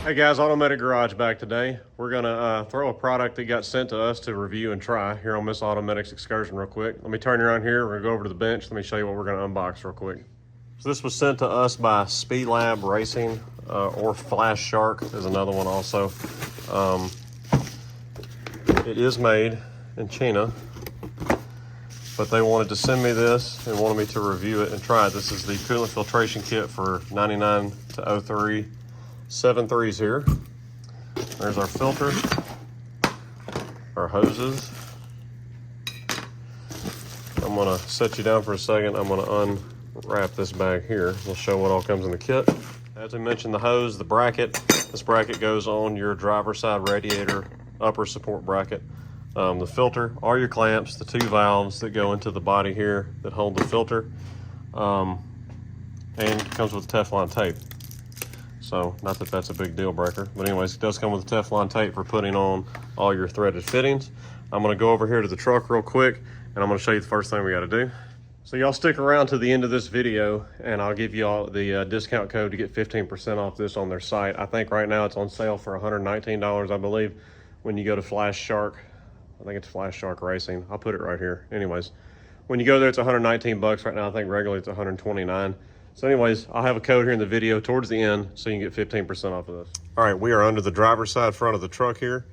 Hey guys, Automatic Garage back today. We're gonna throw a product that got sent to us to review and try here on Miss Automatic's excursion real quick. Let me turn you around here. We're gonna go over to the bench. Let me show you what we're gonna unbox real quick. So this was sent to us by Speed Lab Racing, or Flashark is another one also. It is made in China, but they wanted to send me this and wanted me to review it and try it. This is the coolant filtration kit for 99 to 03 7.3s here. There's our filter, our hoses. I'm gonna set you down for a second. I'm gonna unwrap this bag here. We'll show what all comes in the kit. As I mentioned, the hose, the bracket. This bracket goes on your driver's side radiator, upper support bracket. The filter, all your clamps, the two valves that go into the body here that hold the filter, and comes with Teflon tape. So, not that that's a big deal breaker, but anyways, it does come with Teflon tape for putting on all your threaded fittings. I'm gonna go over here to the truck real quick, and I'm gonna show you the first thing we gotta do. So y'all stick around to the end of this video, and I'll give you all the discount code to get 15% off this on their site. I think right now it's on sale for $119, I believe, when you go to Flashark. I think it's Flashark Racing. I'll put it right here. Anyways, when you go there, it's 119 bucks right now. I think regularly it's 129. So anyways, I'll have a code here in the video towards the end so you can get 15% off of this. All right, we are under the driver's side front of the truck here.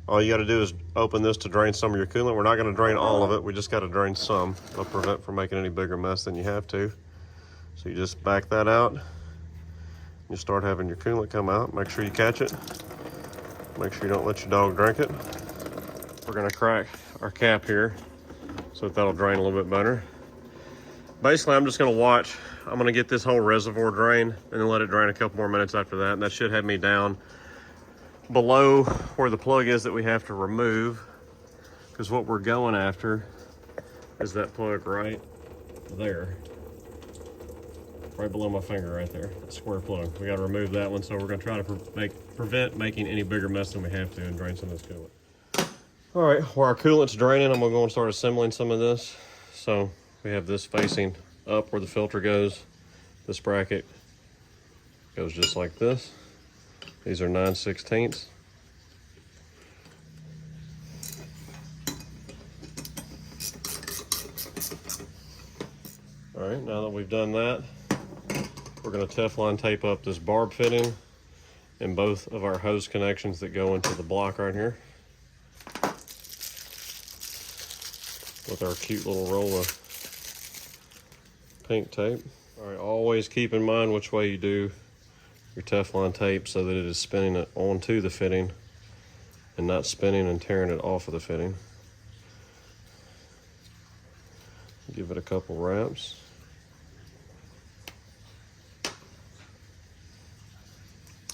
All you gotta do is open this to drain some of your coolant. We're not gonna drain all of it. We just gotta drain some. It'll prevent from making any bigger mess than you have to. So you just back that out. You start having your coolant come out. Make sure you catch it. Make sure you don't let your dog drink it. We're gonna crack our cap here so that'll drain a little bit better. Basically, I'm just gonna watch. I'm gonna get this whole reservoir drained and then let it drain a couple more minutes after that. And that should have me down below where the plug is that we have to remove, because what we're going after is that plug right there, right below my finger right there, that square plug. We gotta remove that one, so we're gonna try to prevent making any bigger mess than we have to and drain some of this coolant. All right, while our coolant's draining, I'm gonna go and start assembling some of this. So we have this facing up where the filter goes. This bracket goes just like this. These are 9/16. All right, now that we've done that, we're gonna Teflon tape up this barb fitting and both of our hose connections that go into the block right here with our cute little roll of pink tape. All right, always keep in mind which way you do your Teflon tape so that it is spinning it onto the fitting and not spinning and tearing it off of the fitting. Give it a couple wraps.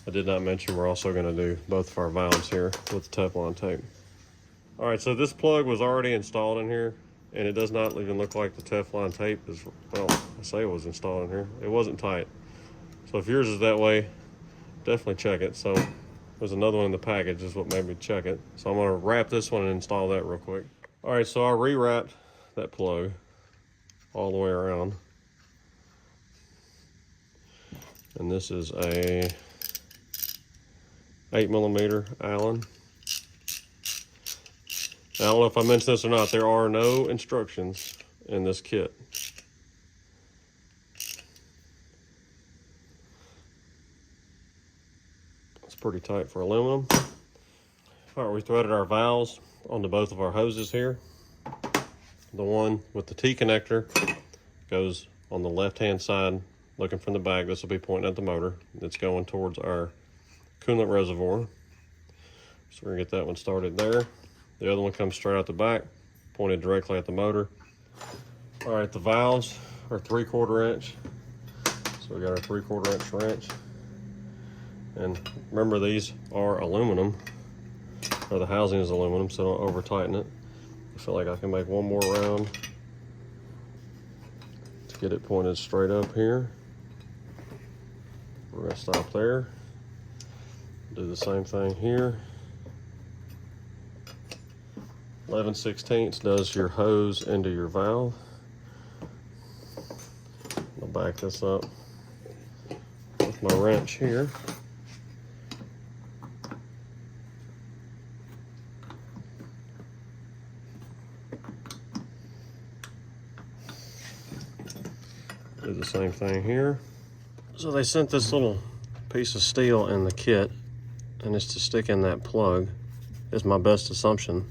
I did not mention we're also going to do both of our valves here with the Teflon tape. All right, so this plug was already installed in here, and it does not even look like the Teflon tape is, well, I say it was installed in here. It wasn't tight. So if yours is that way, definitely check it. So there's another one in the package is what made me check it. So I'm gonna wrap this one and install that real quick. All right, so I rewrapped that plug all the way around. And this is a 8mm Allen. I don't know if I mentioned this or not, there are no instructions in this kit. It's pretty tight for aluminum. All right, we threaded our valves onto both of our hoses here. The one with the T-connector goes on the left-hand side, looking from the back. This will be pointing at the motor. It's going towards our coolant reservoir. So we're gonna get that one started there. The other one comes straight out the back, pointed directly at the motor. All right, the valves are 3/4 inch. So we got our 3/4 inch wrench. And remember, these are aluminum, or the housing is aluminum, so don't over tighten it. I feel like I can make one more round to get it pointed straight up here. We're gonna stop there. Do the same thing here. 11/16 does your hose into your valve. I'll back this up with my wrench here. Do the same thing here. So they sent this little piece of steel in the kit, and it's to stick in that plug, is my best assumption.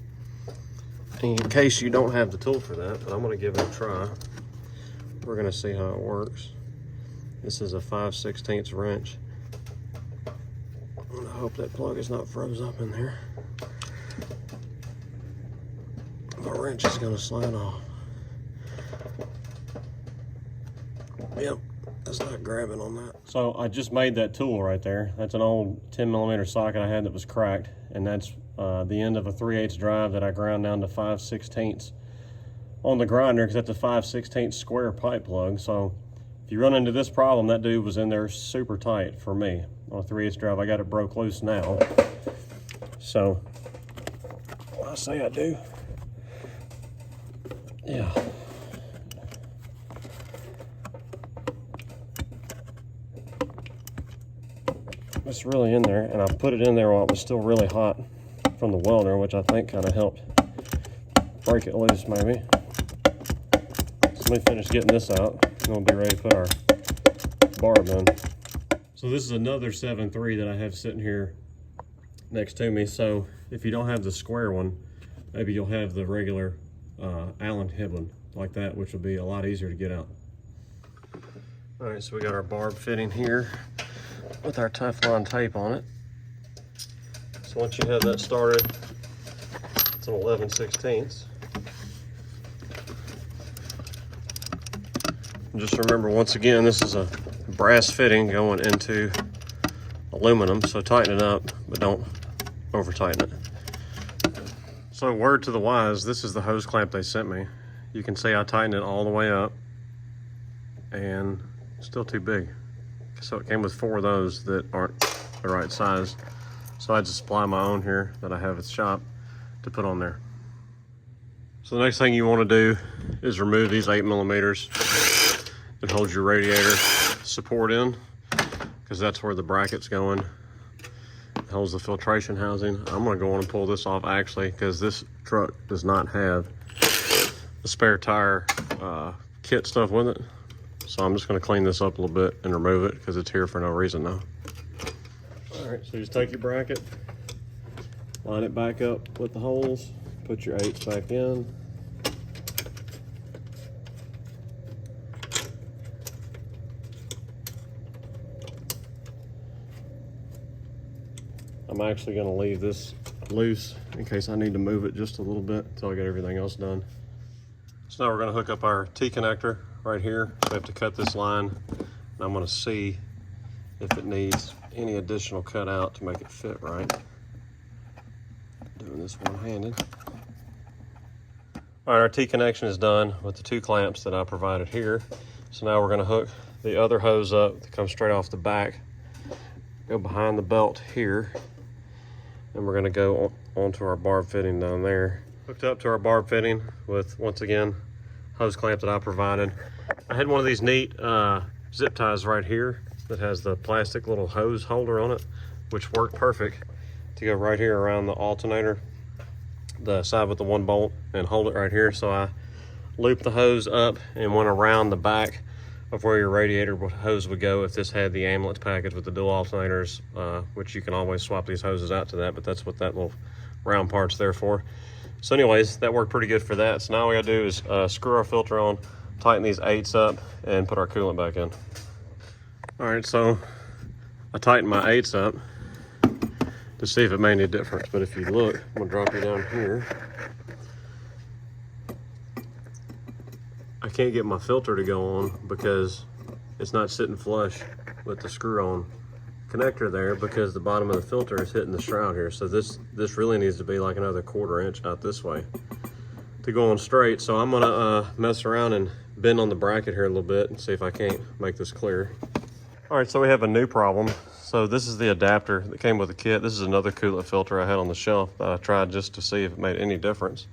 In case you don't have the tool for that, but I'm gonna give it a try. We're gonna see how it works. This is a 5/16 wrench. I hope that plug is not froze up in there. My wrench is gonna slide off. Yep, that's not grabbing on that. So I just made that tool right there. That's an old 10mm socket I had that was cracked, and that's the end of a 3/8 drive that I ground down to 5/16 on the grinder, because that's a 5/16 square pipe plug. So if you run into this problem, that dude was in there super tight for me on a 3/8 drive. I got it broke loose now. So I say I do. Yeah. It's really in there, and I put it in there while it was still really hot from the welder, which I think kind of helped break it loose maybe. So let me finish getting this out, and we'll be ready to put our barb in. So this is another 7.3 that I have sitting here next to me. So if you don't have the square one, maybe you'll have the regular Allen head one like that, which will be a lot easier to get out. All right, so we got our barb fitting here with our Teflon tape on it. So once you have that started, it's an 11/16. And just remember, once again, this is a brass fitting going into aluminum, so tighten it up, but don't over tighten it. So word to the wise, this is the hose clamp they sent me. You can see I tightened it all the way up, and it's still too big. So it came with 4 of those that aren't the right size. So I just supply my own here that I have at the shop to put on there. So the next thing you want to do is remove these 8mm that holds your radiator support in, because that's where the bracket's going. It holds the filtration housing. I'm going to go on and pull this off actually, because this truck does not have the spare tire kit stuff with it. So I'm just going to clean this up a little bit and remove it, because it's here for no reason now. All right, so just take your bracket, line it back up with the holes, put your 8s back in. I'm actually going to leave this loose in case I need to move it just a little bit until I get everything else done. So now we're going to hook up our T-connector right here. So we have to cut this line, and I'm going to see if it needs any additional cut out to make it fit right. Doing this one-handed. All right, our T-connection is done with the 2 clamps that I provided here. So now we're going to hook the other hose up that comes straight off the back, go behind the belt here, and we're going to go onto our barb fitting down there. Hooked up to our barb fitting with, once again, hose clamp that I provided. I had one of these neat zip ties right here that has the plastic little hose holder on it, which worked perfect to go right here around the alternator, the side with the 1 bolt, and hold it right here. So I looped the hose up and went around the back of where your radiator hose would go if this had the ambulance package with the dual alternators, which you can always swap these hoses out to that, but that's what that little round part's there for. So anyways, that worked pretty good for that. So now all we gotta do is screw our filter on, tighten these 8s up, and put our coolant back in. All right, so I tightened my 8s up to see if it made any difference. But if you look, I'm gonna drop you down here. I can't get my filter to go on because it's not sitting flush with the screw-on connector there, because the bottom of the filter is hitting the shroud here. So this really needs to be like another 1/4 inch out this way to go on straight. So I'm gonna mess around and bend on the bracket here a little bit and see if I can't make this clear. All right, so we have a new problem. So this is the adapter that came with the kit. This is another coolant filter I had on the shelf that I tried just to see if it made any difference.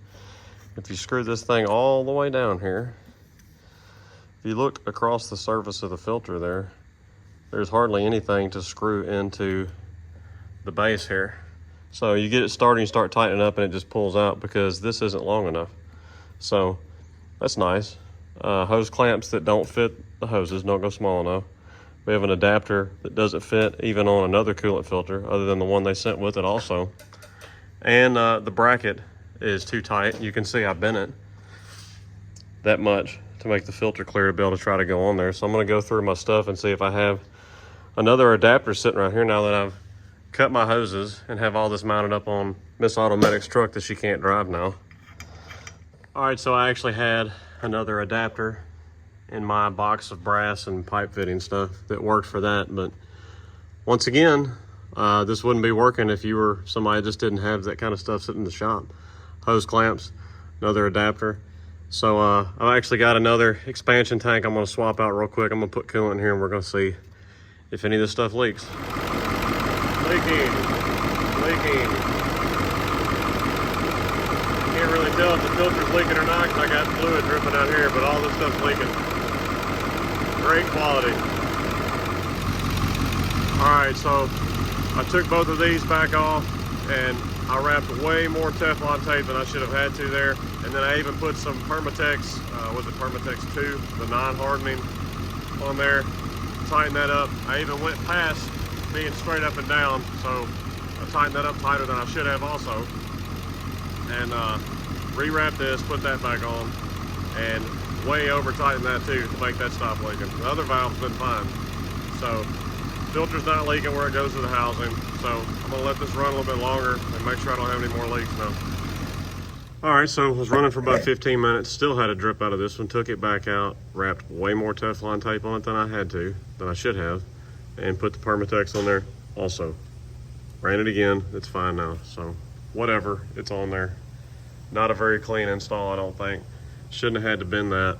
If you screw this thing all the way down here, if you look across the surface of the filter there, there's hardly anything to screw into the base here. So you get it started, you start tightening up, and it just pulls out because this isn't long enough. So that's nice. hose clamps that don't fit the hoses, don't go small enough. We have an adapter that doesn't fit even on another coolant filter other than the one they sent with it also. And the bracket is too tight. You can see I bent it that much to make the filter clear to be able to try to go on there. So I'm gonna go through my stuff and see if I have another adapter sitting right here now that I've cut my hoses and have all this mounted up on Miss Automedic's truck that she can't drive now. All right, so I actually had another adapter in my box of brass and pipe fitting stuff that worked for that, but once again, this wouldn't be working if you were somebody that just didn't have that kind of stuff sitting in the shop. Hose clamps, another adapter. So I've actually got another expansion tank I'm gonna swap out real quick. I'm gonna put coolant in here and we're gonna see if any of this stuff leaks. Leaking. Can't really tell if the filter's leaking or not because I got fluid dripping out here, but all this stuff's leaking. Great quality. All right, so I took both of these back off and I wrapped way more Teflon tape than I should have had to there. And then I even put some Permatex, was it Permatex 2, the non-hardening on there. Tighten that up. I even went past being straight up and down, so I tightened that up tighter than I should have also. And rewrap this, put that back on, and way over tighten that too to make that stop leaking. The other valve's been fine. So filter's not leaking where it goes to the housing. So I'm gonna let this run a little bit longer and make sure I don't have any more leaks now. All right, so it was running for about 15 minutes, still had a drip out of this one, took it back out, wrapped way more Teflon tape on it than I should have, and put the Permatex on there also. Ran it again, it's fine now, so whatever, it's on there. Not a very clean install, I don't think. Shouldn't have had to bend that.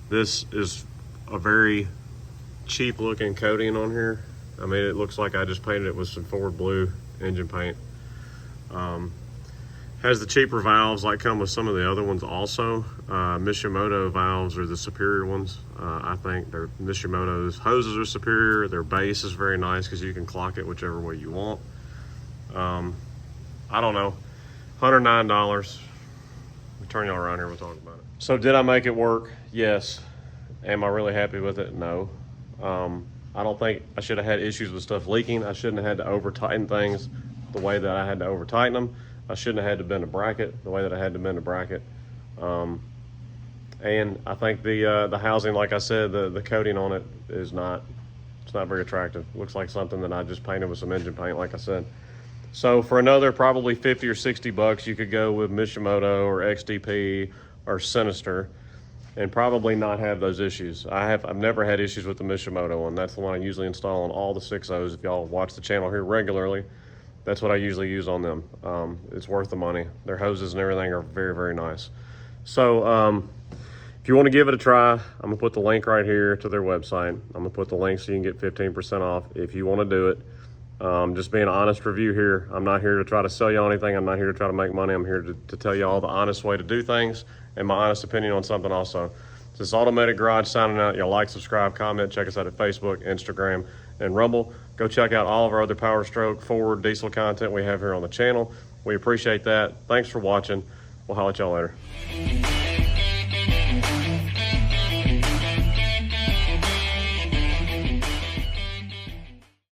This is a very cheap looking coating on here. I mean, it looks like I just painted it with some Ford blue engine paint. Has the cheaper valves like come with some of the other ones also. Mishimoto valves are the superior ones. I think Mishimoto's hoses are superior. Their base is very nice because you can clock it whichever way you want. I don't know, $109. We'll turn y'all around here, we'll talk about it. So did I make it work? Yes. Am I really happy with it? No. I don't think I should have had issues with stuff leaking. I shouldn't have had to over tighten things the way that I had to over tighten them. I shouldn't have had to bend a bracket the way that I had to bend a bracket. And I think the housing, like I said, the coating on it is not very attractive. Looks like something that I just painted with some engine paint, like I said. So for another probably 50 or 60 bucks, you could go with Mishimoto or XDP or Sinister and probably not have those issues. I've never had issues with the Mishimoto one. That's the one I usually install on all the 6.0s. If y'all watch the channel here regularly, that's what I usually use on them. It's worth the money. Their hoses and everything are very, very nice. So if you want to give it a try, I'm gonna put the link right here to their website. I'm gonna put the link so you can get 15% off if you want to do it. Just being an honest review here. I'm not here to try to sell you anything. I'm not here to try to make money. I'm here to tell you all the honest way to do things and my honest opinion on something also. This is Automatic Garage signing out. Y'all like, subscribe, comment, check us out at Facebook, Instagram, and Rumble. Go check out all of our other Power Stroke, Ford, diesel content we have here on the channel. We appreciate that. Thanks for watching. We'll holler at y'all later.